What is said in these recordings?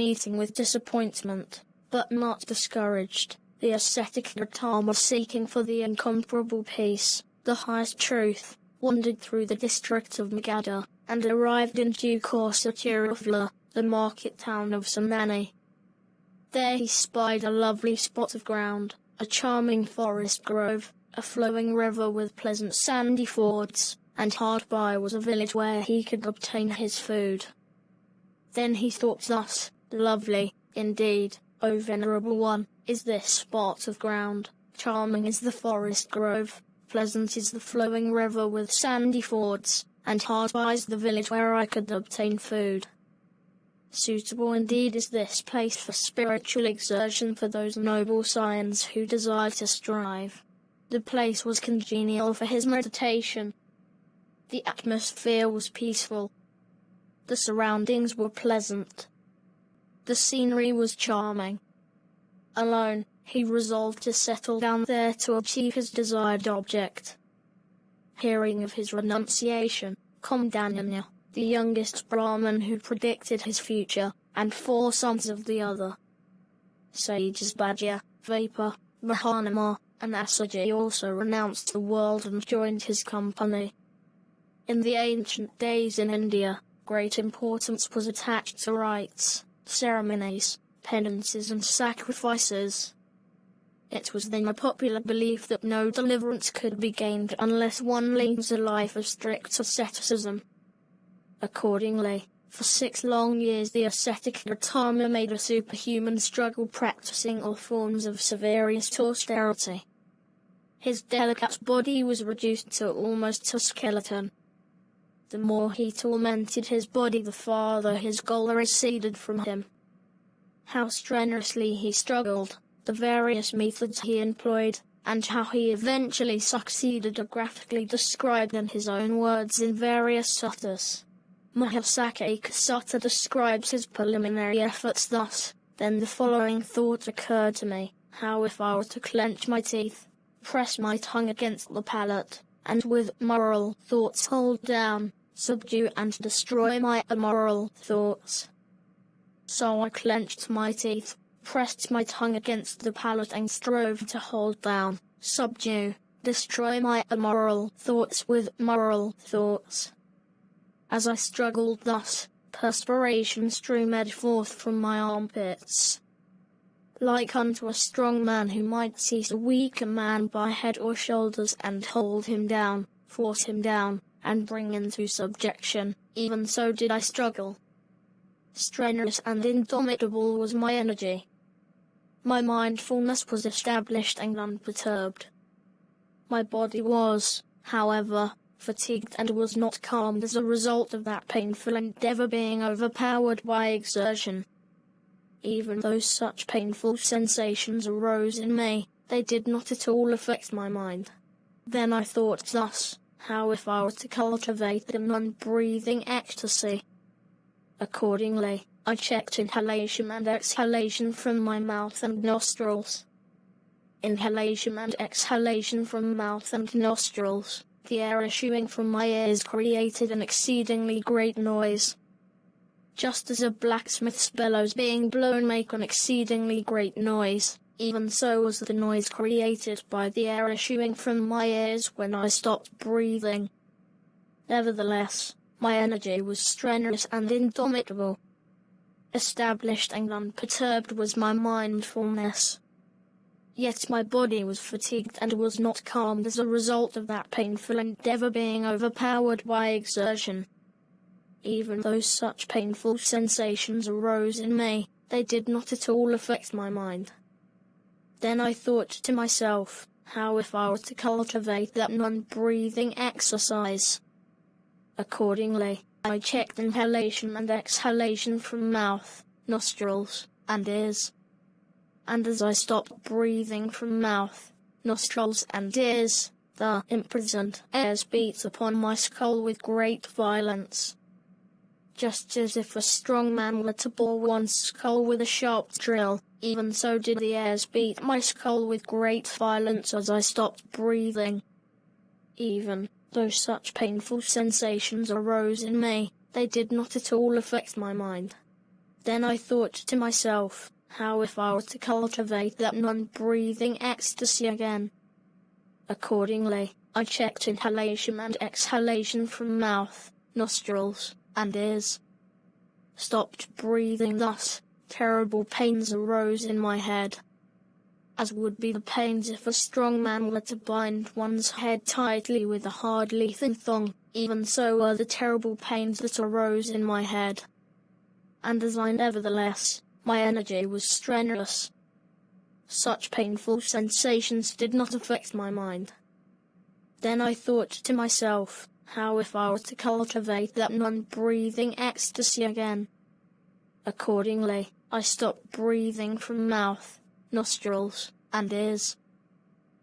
meeting with disappointment, but not discouraged. The ascetic Gotama, seeking for the incomparable peace, the highest truth, wandered through the district of Magadha, and arrived in due course at Tiruvla, the market town of Samani. There he spied a lovely spot of ground, a charming forest grove, a flowing river with pleasant sandy fords, and hard by was a village where he could obtain his food. Then he thought thus, lovely, indeed, O venerable one, is this spot of ground, charming is the forest grove, pleasant is the flowing river with sandy fords, and hard by is the village where I could obtain food. Suitable indeed is this place for spiritual exertion for those noble scions who desire to strive. The place was congenial for his meditation. The atmosphere was peaceful. The surroundings were pleasant. The scenery was charming. Alone, he resolved to settle down there to achieve his desired object. Hearing of his renunciation, Kondañña, the youngest brahmin who predicted his future, and 4 sons of the other, sages-Bhaddiya, Vappa, Mahānāma, and Assaji-also renounced the world and joined his company. In the ancient days in India, great importance was attached to rites, ceremonies, penances and sacrifices. It was then a popular belief that no deliverance could be gained unless one leads a life of strict asceticism. Accordingly, for 6 long years the ascetic Gotama made a superhuman struggle practicing all forms of severest austerity. His delicate body was reduced to almost a skeleton. The more he tormented his body, the farther his goal receded from him. How strenuously he struggled, the various methods he employed, and how he eventually succeeded are graphically described in his own words in various suttas. Ascetic Gotama describes his preliminary efforts thus: then the following thought occurred to me: how if I were to clench my teeth, press my tongue against the palate, and with moral thoughts hold down, subdue and destroy my immoral thoughts. So I clenched my teeth, pressed my tongue against the palate and strove to hold down, subdue, destroy my immoral thoughts with moral thoughts. As I struggled thus, perspiration streamed forth from my armpits. Like unto a strong man who might seize a weaker man by head or shoulders and hold him down, force him down, and bring into subjection, even so did I struggle. Strenuous and indomitable was my energy. My mindfulness was established and unperturbed. My body was, however, fatigued and was not calmed as a result of that painful endeavour being overpowered by exertion. Even though such painful sensations arose in me, they did not at all affect my mind. Then I thought thus: how if I were to cultivate a non-breathing ecstasy? Accordingly, I checked inhalation and exhalation from my mouth and nostrils. Inhalation and exhalation from mouth and nostrils. The air issuing from my ears created an exceedingly great noise. Just as a blacksmith's bellows being blown make an exceedingly great noise, even so was the noise created by the air issuing from my ears when I stopped breathing. Nevertheless, my energy was strenuous and indomitable. Established and unperturbed was my mindfulness. Yet my body was fatigued and was not calmed as a result of that painful endeavour being overpowered by exertion. Even though such painful sensations arose in me, they did not at all affect my mind. Then I thought to myself: how if I were to cultivate that non-breathing exercise? Accordingly, I checked inhalation and exhalation from mouth, nostrils, and ears. And as I stopped breathing from mouth, nostrils and ears, the imprisoned airs beat upon my skull with great violence. Just as if a strong man were to bore one's skull with a sharp drill, even so did the airs beat my skull with great violence as I stopped breathing. Even though such painful sensations arose in me, they did not at all affect my mind. Then I thought to myself, how if I were to cultivate that non-breathing ecstasy again? Accordingly, I checked inhalation and exhalation from mouth, nostrils, and ears. Stopped breathing thus, terrible pains arose in my head. As would be the pains if a strong man were to bind one's head tightly with a hard leathern thong, even so were the terrible pains that arose in my head. And as I nevertheless, my energy was strenuous. Such painful sensations did not affect my mind. Then I thought to myself, how if I were to cultivate that non-breathing ecstasy again? Accordingly, I stopped breathing from mouth, nostrils, and ears.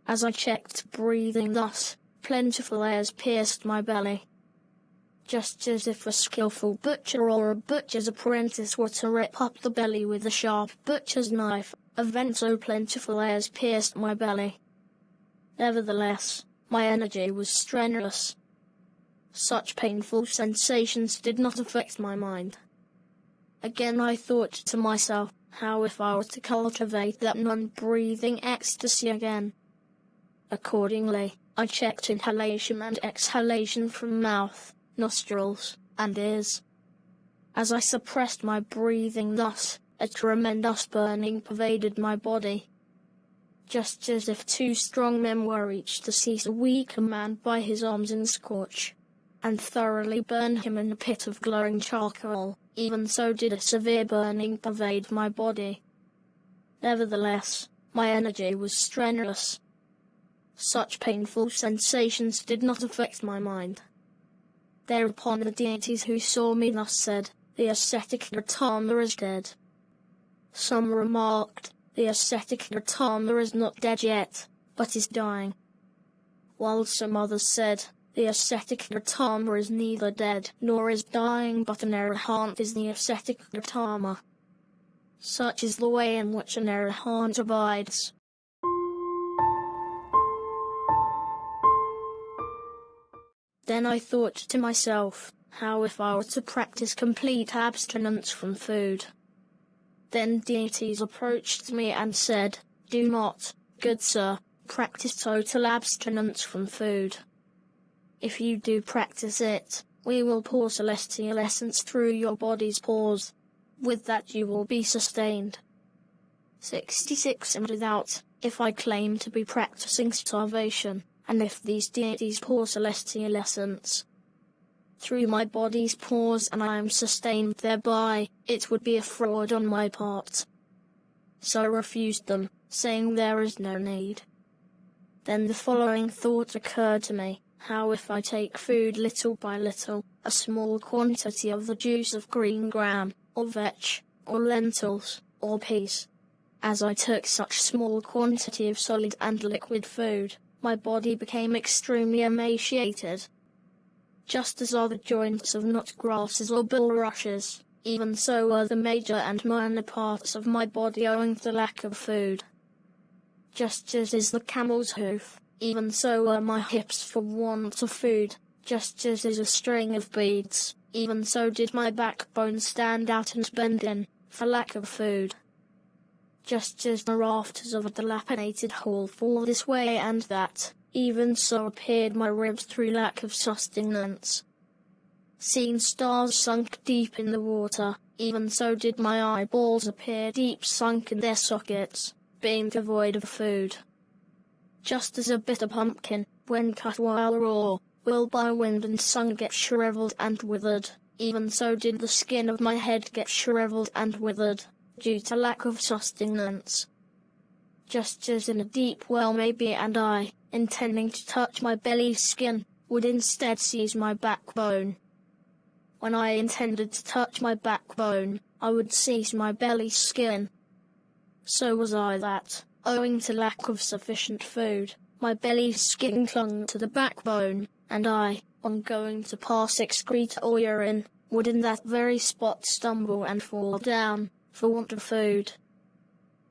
As I checked breathing thus, plentiful airs pierced my belly. Just as if a skillful butcher or a butcher's apprentice were to rip up the belly with a sharp butcher's knife, a vent so plentiful airs pierced my belly. Nevertheless, my energy was strenuous. Such painful sensations did not affect my mind. Again I thought to myself, how if I were to cultivate that non-breathing ecstasy again? Accordingly, I checked inhalation and exhalation from mouth, nostrils, and ears. As I suppressed my breathing thus, a tremendous burning pervaded my body. Just as if two strong men were each to seize a weaker man by his arms and scorch, and thoroughly burn him in a pit of glowing charcoal, even so did a severe burning pervade my body. Nevertheless, my energy was strenuous. Such painful sensations did not affect my mind. Thereupon the deities who saw me thus said, "The ascetic Gotama is dead." Some remarked, "The ascetic Gotama is not dead yet, but is dying." While some others said, "The ascetic Gotama is neither dead nor is dying, but an arahant is the ascetic Gotama." Such is the way in which an arahant abides. Then I thought to myself, how if I were to practice complete abstinence from food? Then deities approached me and said, "Do not, good sir, practice total abstinence from food. If you do practice it, we will pour celestial essence through your body's pores. With that you will be sustained." 66. And without, if I claim to be practicing starvation, and if these deities pour celestial essence through my body's pores and I am sustained thereby, it would be a fraud on my part. So I refused them, saying there is no need. Then the following thought occurred to me, how if I take food little by little, a small quantity of the juice of green gram, or vetch, or lentils, or peas. As I took such small quantity of solid and liquid food, my body became extremely emaciated. Just as are the joints of nut grasses or bulrushes, even so were the major and minor parts of my body owing to lack of food. Just as is the camel's hoof, even so were my hips for want of food. Just as is a string of beads, even so did my backbone stand out and bend in, for lack of food. Just as the rafters of a dilapidated hall fall this way and that, even so appeared my ribs through lack of sustenance. Seeing stars sunk deep in the water, even so did my eyeballs appear deep sunk in their sockets, being devoid of food. Just as a bitter pumpkin, when cut while raw, will by wind and sun get shriveled and withered, even so did the skin of my head get shriveled and withered, due to lack of sustenance. Just as in a deep well may be, and I, intending to touch my belly's skin, would instead seize my backbone. When I intended to touch my backbone, I would seize my belly's skin. So was I that, owing to lack of sufficient food, my belly's skin clung to the backbone, and I, on going to pass excrete or urine, would in that very spot stumble and fall down, for want of food.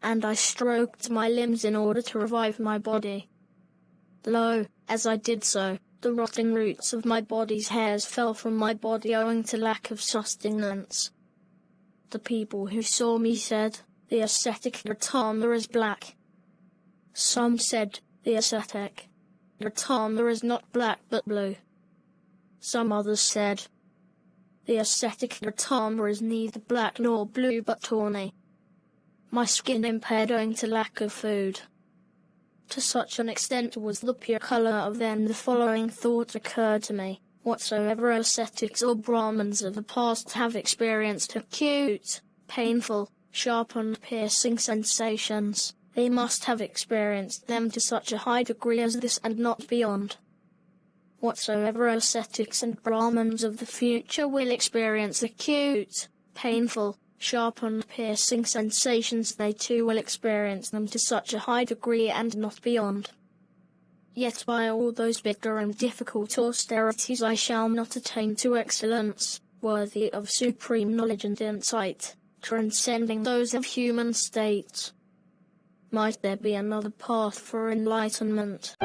And I stroked my limbs in order to revive my body. Lo, as I did so, the rotting roots of my body's hairs fell from my body owing to lack of sustenance. The people who saw me said, "The ascetic Gotama is black." Some said, "The ascetic Gotama is not black but blue." Some others said, "The ascetic Gotama is neither black nor blue but tawny. My skin impaired owing to lack of food." To such an extent was the pure colour of them, the following thought occurred to me: whatsoever ascetics or Brahmins of the past have experienced acute, painful, sharp and piercing sensations, they must have experienced them to such a high degree as this and not beyond. Whatsoever ascetics and Brahmins of the future will experience acute, painful, sharp and piercing sensations, they too will experience them to such a high degree and not beyond. Yet by all those bitter and difficult austerities I shall not attain to excellence, worthy of supreme knowledge and insight, transcending those of human states. Might there be another path for enlightenment?